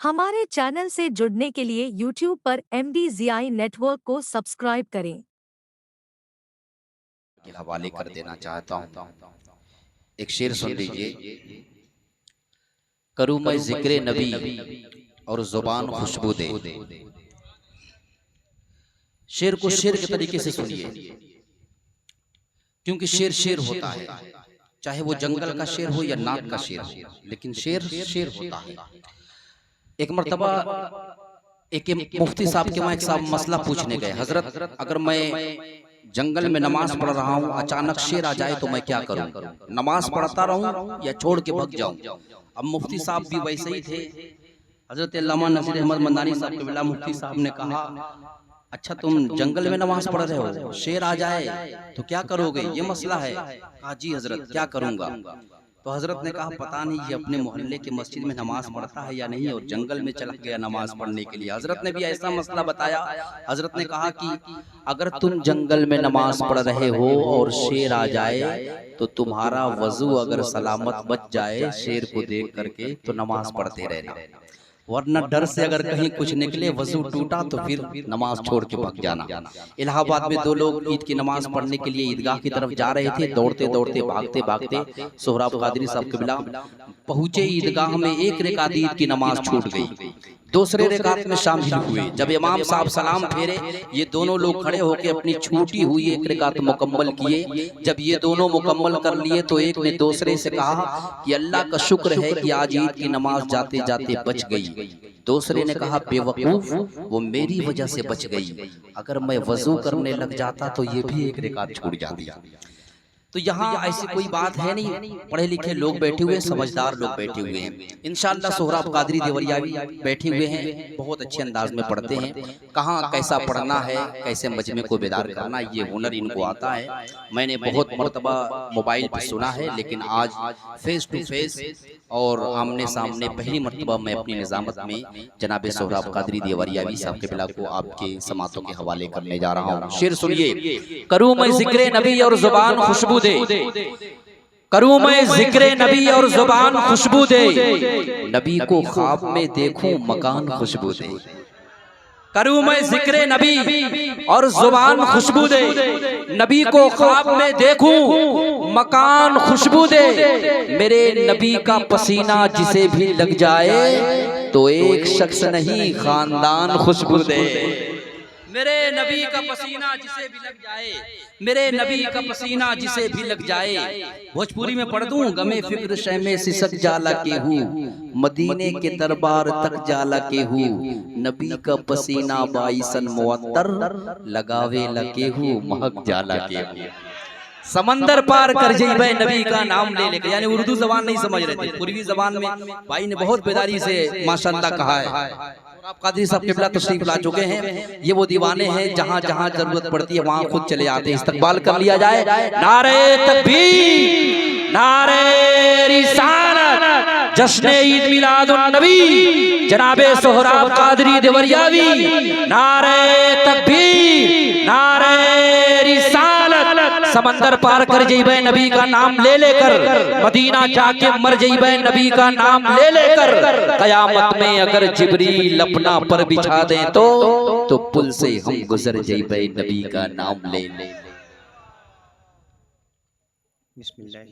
हमारे चैनल से जुड़ने के लिए YouTube पर MDZI नेटवर्क को सब्सक्राइब करें। के हवाले कर देना चाहता हूँ। एक शेर सुन लीजिए। करूँ मैं जिक्र नबी और जुबान खुशबू दे। शेर को शेर के तरीके से सुनिए, क्योंकि शेर शेर होता है, चाहे वो जंगल का शेर हो या नाक का शेर हो, लेकिन शेर शेर होता है। एक मर्तबा एक मुफ्ती साहब के वहाँ एक साहब मसला पूछने गए, हजरत अगर मैं जंगल में नमाज पढ़ रहा हूँ, अचानक शेर आ जाए तो मैं क्या करूँ, नमाज पढ़ता रहूँ या छोड़ के भाग जाऊँ। अब मुफ्ती साहब भी वैसे ही थे। हजरत अल्लामा नसीर अहमद मंदानी साहब के बिला मुफ्ती साहब ने कहा, अच्छा तुम जंगल में नमाज पढ़ रहे हो, शेर आ जाए तो क्या करोगे, ये मसला है। कहा जी हजरत क्या करूँगा। तो हजरत ने कहा पता नहीं ये अपने मोहल्ले के मस्जिद में नमाज पढ़ता है या नहीं, और जंगल में चला गया नमाज पढ़ने के लिए। हजरत ने भी ऐसा मसला बताया। हजरत ने कहा कि अगर तुम जंगल में नमाज पढ़ रहे हो और शेर आ जाए तो तुम्हारा वजू अगर सलामत बच जाए शेर को देख करके तो नमाज पढ़ते रहना, वरना डर से अगर कहीं कुछ निकले, वजू टूटा तो फिर नमाज छोड़ के भाग जाना। इलाहाबाद में दो लोग ईद की नमाज पढ़ने के लिए ईदगाह की तरफ जा रहे थे। दौड़ते दौड़ते भागते भागते सोहराब कादरी साहब के बिला पहुंचे ईदगाह में। एक रकात ईद की नमाज छूट गई, दूसरे रकात में शामिल हुए। जब इमाम साहब सलाम फेरे, ये दोनों लोग खड़े होकर अपनी छूटी हुई एक रकात मुकम्मल किए। जब ये दोनों मुकम्मल कर लिए तो एक ने दूसरे से कहा कि अल्लाह का शुक्र है कि आज ईद की नमाज जाते जाते बच गई। दूसरे ने कहा बेवकूफ, वो मेरी वजह से बच गई, अगर मैं वजू करने लग जाता तो ये भी एक रकात छूट जाती। तो यहाँ ऐसी कोई बात है नहीं, पढ़े लिखे लोग बैठे हुए हैं, समझदार लोग बैठे हुए हैं। इंशाअल्लाह सोहराब कादरी देवरिया भी बैठे हुए हैं, बहुत अच्छे अंदाज में पढ़ते हैं। कहाँ कैसा पढ़ना है, कैसे मजमे को बेदार करना, ये हुनर इनको आता है। मैंने बहुत मर्तबा मोबाइल पर सुना है, लेकिन आज फेस टू फेस और आमने सामने पहली मर्तबा मैं अपनी निजामत में जनाब सोहराब कादरी देवरियावी साहब के बिला को आपके समातों के हवाले करने जा रहा हूँ। शेर सुनिए। करूँ मैं जिक्र नबी और जुबान खुशबू दे, करूँ मैं जिक्र नबी और जुबान खुशबू दे, नबी को ख्वाब में देखूं मकान खुशबू दे। करूँ मैं जिक्र नबी और जुबान खुशबू दे, नबी को ख्वाब में देखूं मकान खुशबू दे। मेरे नबी का पसीना जिसे भी लग जाए तो एक शख्स नहीं खानदान खुशबू दे। मेरे नबी का पसीना जिसे भी लग जाए, मेरे नबी का पसीना जिसे भी लग जाए। भोजपुरी में पढ़ दूं, गमे फिक्र शहमे सिसक जाला के हूँ, मदीने के दरबार तक जाला के हूँ, नबी का पसीना बाईसन मुअत्तर लगावे लगे हूँ महक जाला के हूँ। समंदर पार कर जइबे नबी का नाम ले लेकर, यानी उर्दू जबान नहीं समझ रहे थे, पूर्वी जबान में भाई ने बहुत बेदारी से माशाअल्लाह कहा है। आप कादरी साहब के बिला तशरीफ ला चुके हैं। ये वो दीवाने हैं जहां जहां जरूरत पड़ती है वहां खुद चले आते हैं। इस्तकबाल कर लिया जाए। नारे तकबीर, नारे रिसालत, जश्न ईद मिलादुन नबी जनाबे सोहराब कादरी देवरियावी। नारे तकबीर, नारे रिसालत। समंदर पार कर जइबे नबी का नाम ले लेकर, मदीना जाके मर जइबे नबी का नाम ले लेकर, कयामत में अगर जिब्रील अपना पर बिछा दे तो पुल से हम गुजर जइबे नबी का नाम ले ले। बिस्मिल्लाह।